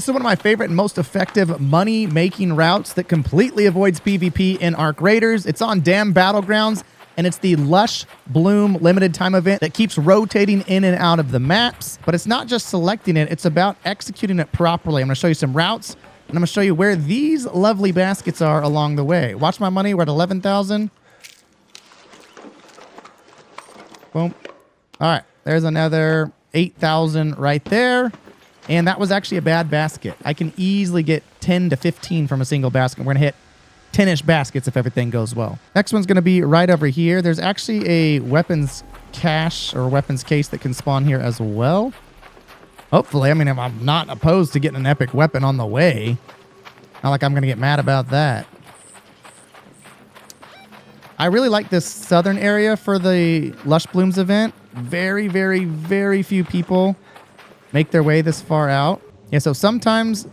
is one of my favorite and most effective money-making routes that completely avoids PvP in Arc Raiders. It's on Dam Battlegrounds, and it's the Lush Bloom limited time event that keeps rotating in and out of the maps. But it's not just selecting it, it's about executing it properly. I'm going to show you some routes, and I'm going to show you where these lovely baskets are along the way. Watch my money. We're at 11,000. Boom. All right. There's another 8,000 right there. And that was actually a bad basket. I can easily get 10 to 15 from a single basket. We're going to hit 10-ish baskets if everything goes well. Next one's going to be right over here. There's actually a weapons cache or weapons case that can spawn here as well. Hopefully. I mean, I'm not opposed to getting an epic weapon on the way. Not like I'm going to get mad about that. I really like this southern area for the Lush Blooms event. Very, very, very few people make their way this far out. Yeah, so sometimes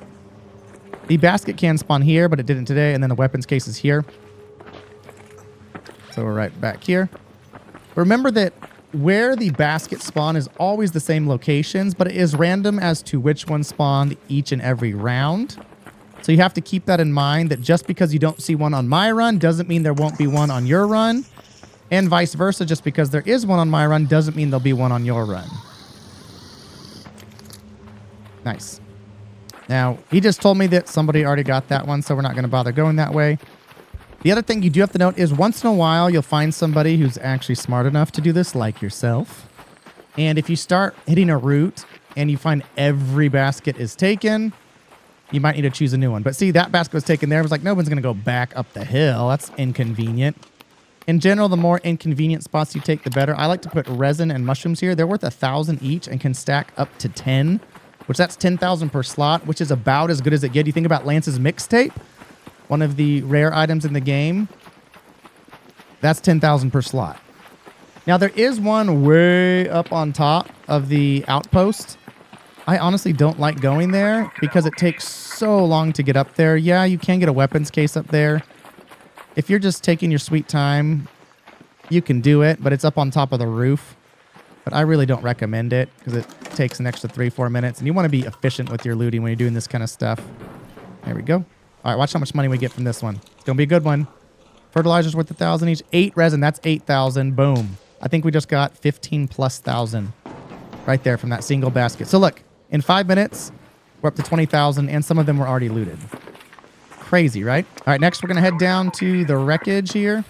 the basket can spawn here, but it didn't today, and then the weapons case is here. So we're right back here. Remember that where the basket spawn is always the same locations, but it is random as to which one spawned each and every round. So you have to keep that in mind, that just because you don't see one on my run doesn't mean there won't be one on your run. And vice versa, just because there is one on my run doesn't mean there'll be one on your run. Nice. Now, he just told me that somebody already got that one, so we're not going to bother going that way. The other thing you do have to note is once in a while, you'll find somebody who's actually smart enough to do this, like yourself. And if you start hitting a route and you find every basket is taken, you might need to choose a new one. But see, that basket was taken there. It was like, no one's going to go back up the hill. That's inconvenient. In general, the more inconvenient spots you take, the better. I like to put resin and mushrooms here. They're worth 1,000 each and can stack up to 10. Which that's 10,000 per slot, which is about as good as it gets. You think about Lance's mixtape, one of the rare items in the game. That's 10,000 per slot. Now, there is one way up on top of the outpost. I honestly don't like going there because it takes so long to get up there. Yeah, you can get a weapons case up there. If you're just taking your sweet time, you can do it, but it's up on top of the roof. But I really don't recommend it because it takes an extra 3-4 minutes. And you want to be efficient with your looting when you're doing this kind of stuff. There we go. All right, watch how much money we get from this one. It's going to be a good one. Fertilizer's worth 1,000 each. 8 resin, that's 8,000. Boom. I think we just got 15,000+ right there from that single basket. So look, in 5 minutes, we're up to 20,000, and some of them were already looted. Crazy, right? All right, next we're going to head down to the wreckage here.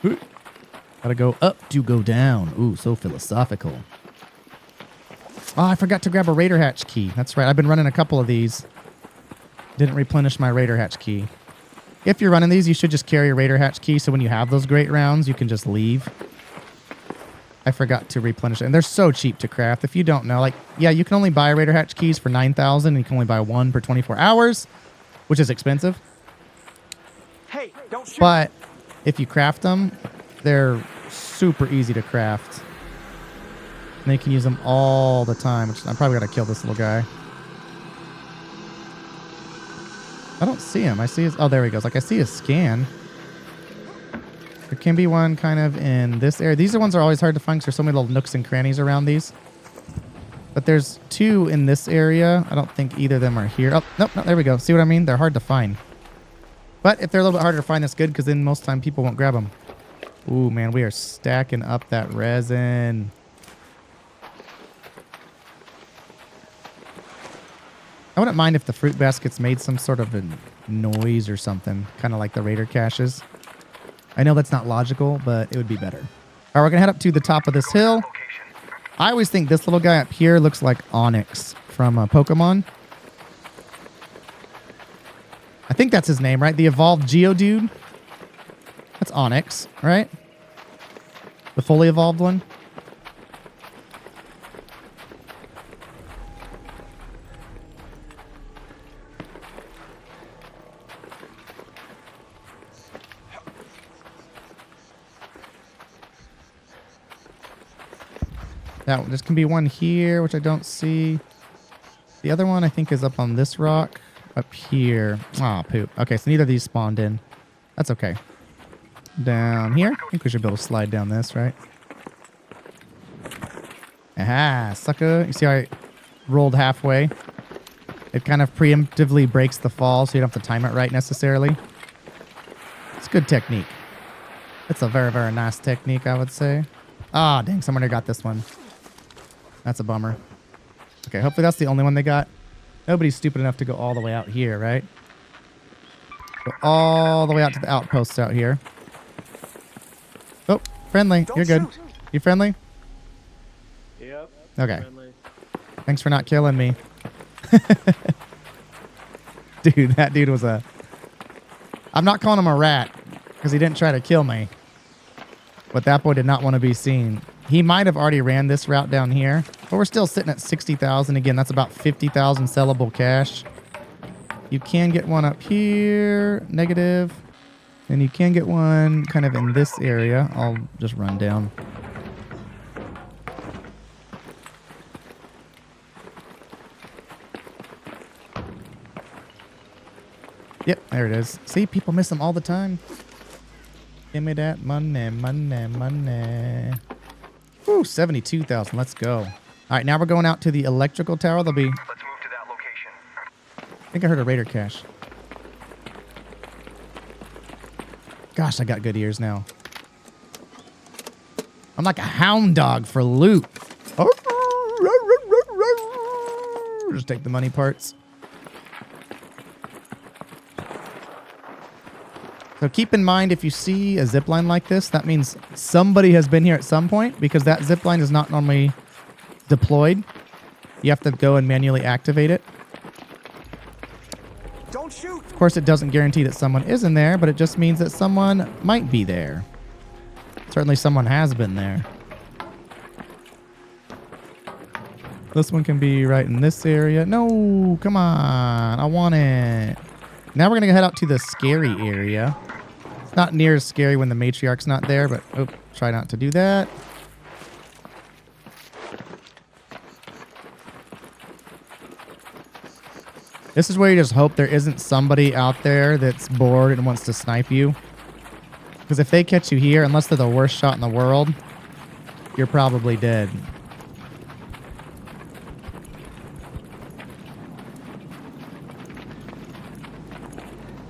Ooh. Gotta go up to go down. Ooh, so philosophical. Oh, I forgot to grab a Raider Hatch key. That's right. I've been running a couple of these. Didn't replenish my Raider Hatch key. If you're running these, you should just carry a Raider Hatch key, so when you have those great rounds, you can just leave. I forgot to replenish it. And they're so cheap to craft. If you don't know, like, yeah, you can only buy Raider Hatch keys for 9,000, and you can only buy one per 24 hours, which is expensive. Hey, don't shoot. But if you craft them, they're super easy to craft. And you can use them all the time. Which I'm probably going to kill this little guy. I don't see him. I see his... Oh, there he goes. Like, I see his scan. There can be one kind of in this area. These are ones that are always hard to find because there's so many little nooks and crannies around these. But there's 2 in this area. I don't think either of them are here. Oh, nope. No, there we go. See what I mean? They're hard to find. But if they're a little bit harder to find, that's good because then most time people won't grab them. Ooh, man, we are stacking up that resin. I wouldn't mind if the fruit baskets made some sort of a noise or something, kind of like the Raider caches. I know that's not logical, but it would be better. All right, we're going to head up to the top of this hill. I always think this little guy up here looks like Onyx from Pokemon. I think that's his name, right? The evolved Geodude. That's Onyx, right? The fully evolved one. Now, there can be one here, which I don't see. The other one, I think, is up on this rock up here. Aw, poop. Okay, so neither of these spawned in. That's okay. Down here. I think we should be able to slide down this, right? Aha, sucker. You see how I rolled halfway? It kind of preemptively breaks the fall, so you don't have to time it right necessarily. It's good technique. It's a very, very nice technique, I would say. Ah, dang, someone already got this one. That's a bummer. Okay, hopefully that's the only one they got. Nobody's stupid enough to go all the way out here, right? Go all the way out to the outposts out here. Oh, friendly. You're good. Shoot. You friendly? Yep. Okay. Friendly. Thanks for not killing me. Dude, that dude was a... I'm not calling him a rat because he didn't try to kill me. But that boy did not want to be seen. He might have already ran this route down here. But we're still sitting at 60,000. Again, that's about 50,000 sellable cash. You can get one up here. Negative. And you can get one kind of in this area. I'll just run down. Yep, there it is. See, people miss them all the time. Give me that money, money, money. Ooh, 72,000. Let's go. All right, now we're going out to the electrical tower. There'll be... Let's move to that location. I think I heard a raider cache. Gosh, I got good ears now. I'm like a hound dog for loot. Just take the money parts. So keep in mind, if you see a zip line like this, that means somebody has been here at some point because that zip line is not normally deployed. You have to go and manually activate it. Don't shoot. Of course, it doesn't guarantee that someone is in there, but it just means that someone might be there. Certainly someone has been there. This one can be right in this area. No, come on. I want it. Now we're going to head out to the scary area. It's not near as scary when the matriarch's not there, but oh, try not to do that. This is where you just hope there isn't somebody out there that's bored and wants to snipe you. Because if they catch you here, unless they're the worst shot in the world, you're probably dead.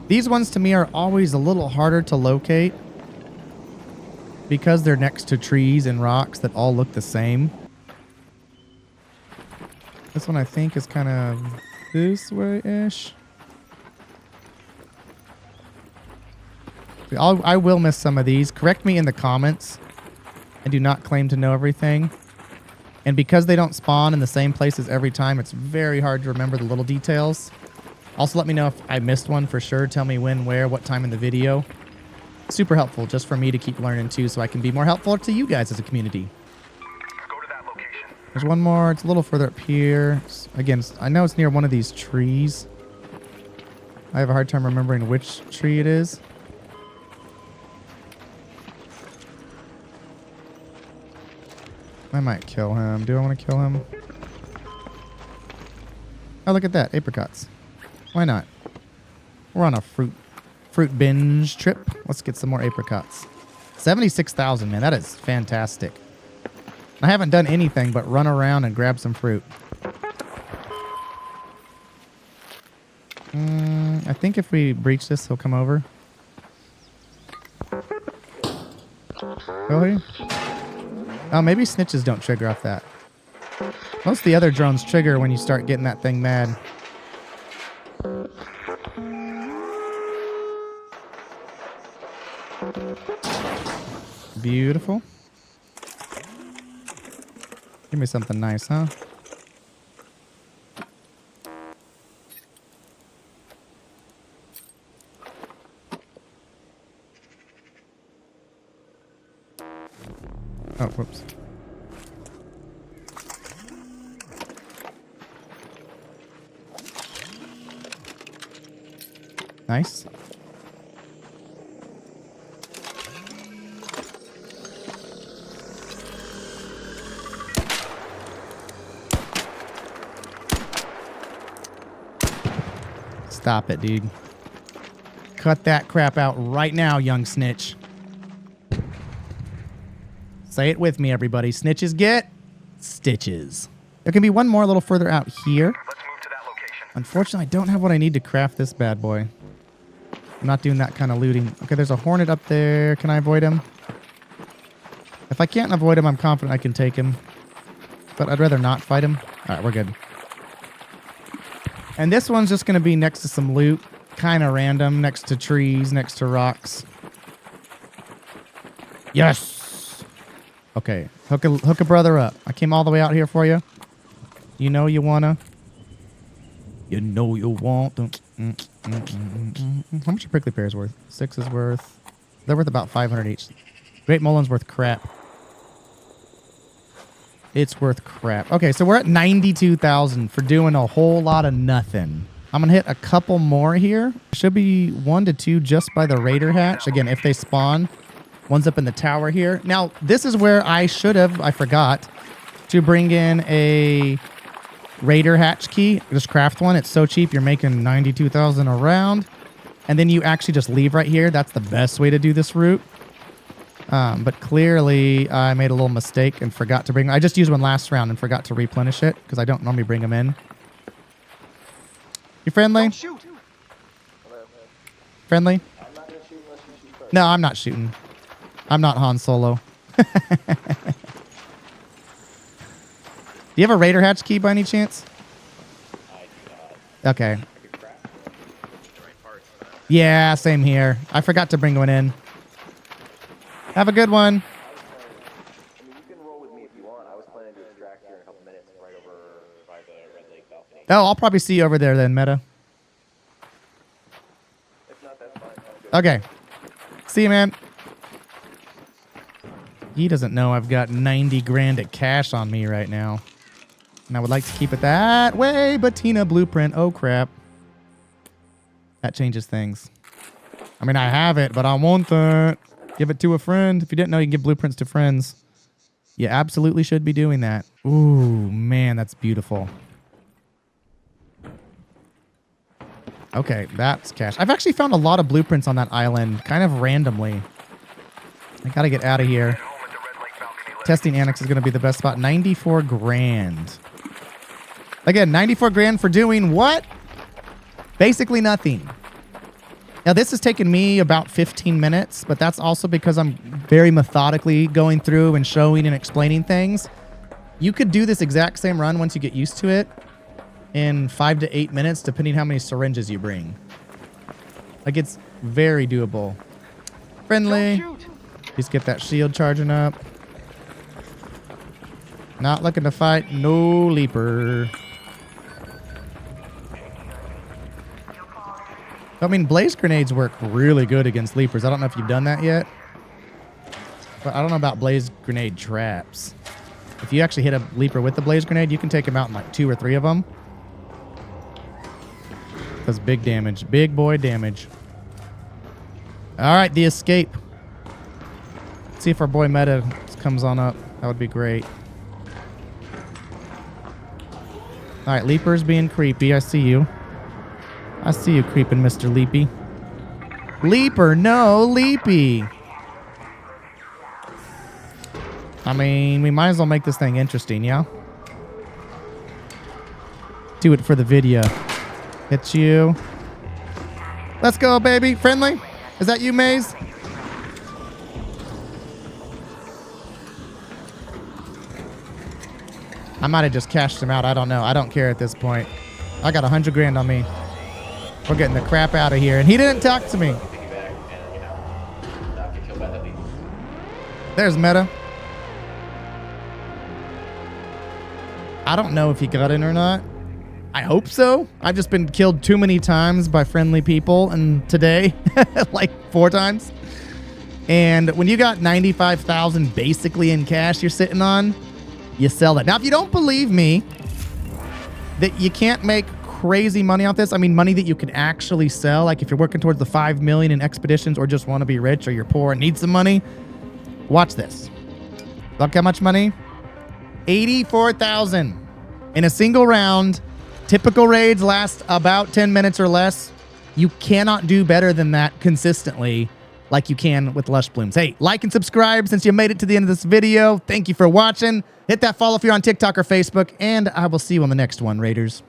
These ones to me are always a little harder to locate because they're next to trees and rocks that all look the same. This one I think is kind of this way-ish. I will miss some of these. Correct me in the comments. I do not claim to know everything. And because they don't spawn in the same places every time, it's very hard to remember the little details. Also, let me know if I missed one for sure. Tell me when, where, what time in the video. Super helpful just for me to keep learning too so I can be more helpful to you guys as a community. Go to that location. There's one more. It's a little further up here. Again, I know it's near one of these trees. I have a hard time remembering which tree it is. I might kill him. Do I want to kill him? Oh, look at that. Apricots. Why not? We're on a fruit binge trip. Let's get some more apricots. 76,000, man. That is fantastic. I haven't done anything but run around and grab some fruit. I think if we breach this, he'll come over. Really? Oh, maybe snitches don't trigger off that. Most of the other drones trigger when you start getting that thing mad. Beautiful. Give me something nice, huh? Oh, whoops. Nice. Stop it, dude. Cut that crap out right now, young snitch. Say it with me, everybody. Snitches get stitches. There can be one more a little further out here. Let's move to that location. Unfortunately, I don't have what I need to craft this bad boy. I'm not doing that kind of looting. Okay, there's a hornet up there. Can I avoid him? If I can't avoid him, I'm confident I can take him. But I'd rather not fight him. All right, we're good. And this one's just going to be next to some loot. Kind of random. Next to trees, next to rocks. Yes! Okay, hook a brother up. I came all the way out here for you. You know you wanna. You know you want them. How much are prickly pears worth? 6 is worth. They're worth about 500 each. Great Mullen's worth crap. It's worth crap. Okay, so we're at 92,000 for doing a whole lot of nothing. I'm gonna hit a couple more here. Should be 1 to 2 just by the raider hatch. Again, if they spawn. One's up in the tower here. Now, this is where I forgot to bring in a raider hatch key. Just craft one. It's so cheap. You're making 92,000 a round. And then you actually just leave right here. That's the best way to do this route. But clearly, I made a little mistake and forgot to bring... I just used one last round and forgot to replenish it because I don't normally bring them in. You friendly? Don't shoot. Friendly? No, I'm not shooting. I'm not Han Solo. Do you have a raider hatch key by any chance? I do not. Okay. I could craft the right parts for that. Yeah, same here. I forgot to bring one in. Have a good one. I mean, you can roll with me if you want. I was planning to extract here in a couple minutes right over by the Red Lake balcony. Oh, I'll probably see you over there then, Meta. If not, that's fine. Sounds good. Okay. See you, man. He doesn't know I've got 90 grand of cash on me right now. And I would like to keep it that way, but Tina Blueprint, oh crap. That changes things. I mean, I have it, but I want that. Give it to a friend. If you didn't know, you can give blueprints to friends. You absolutely should be doing that. Ooh, man, that's beautiful. Okay, that's cash. I've actually found a lot of blueprints on that island, kind of randomly. I gotta get out of here. Testing annex is gonna be the best spot. 94 grand. Again, 94 grand for doing what? Basically nothing. Now, this has taken me about 15 minutes, but that's also because I'm very methodically going through and showing and explaining things. You could do this exact same run once you get used to it in 5 to 8 minutes, depending how many syringes you bring. Like, it's very doable. Friendly. Don't shoot. Just get that shield charging up. Not looking to fight. No leaper. I mean, blaze grenades work really good against leapers. I don't know if you've done that yet. But I don't know about blaze grenade traps. If you actually hit a leaper with the blaze grenade, you can take him out in like 2 or 3 of them. Does big damage. Big boy damage. All right, the escape. Let's see if our boy Meta comes on up. That would be great. All right, Leaper's being creepy. I see you. I see you creeping, Mr. Leapy. Leaper, no, Leapy. I mean, we might as well make this thing interesting, yeah? Do it for the video. It's you. Let's go, baby. Friendly? Is that you, Maze? I might have just cashed him out. I don't know. I don't care at this point. I got 100 grand on me. We're getting the crap out of here. And he didn't talk to me. Piggyback and, you know, not get killed by the lead. There's Meta. I don't know if he got in or not. I hope so. I've just been killed too many times by friendly people. And today, like 4 times. And when you got 95,000 basically in cash you're sitting on, you sell that. Now, if you don't believe me that you can't make crazy money off this, I mean, money that you can actually sell, like if you're working towards the 5 million in expeditions or just want to be rich or you're poor and need some money, watch this. Look how much money? 84,000 in a single round. Typical raids last about 10 minutes or less. You cannot do better than that consistently like you can with Lush Blooms. Hey, like and subscribe since you made it to the end of this video. Thank you for watching. Hit that follow if you're on TikTok or Facebook, and I will see you on the next one, Raiders.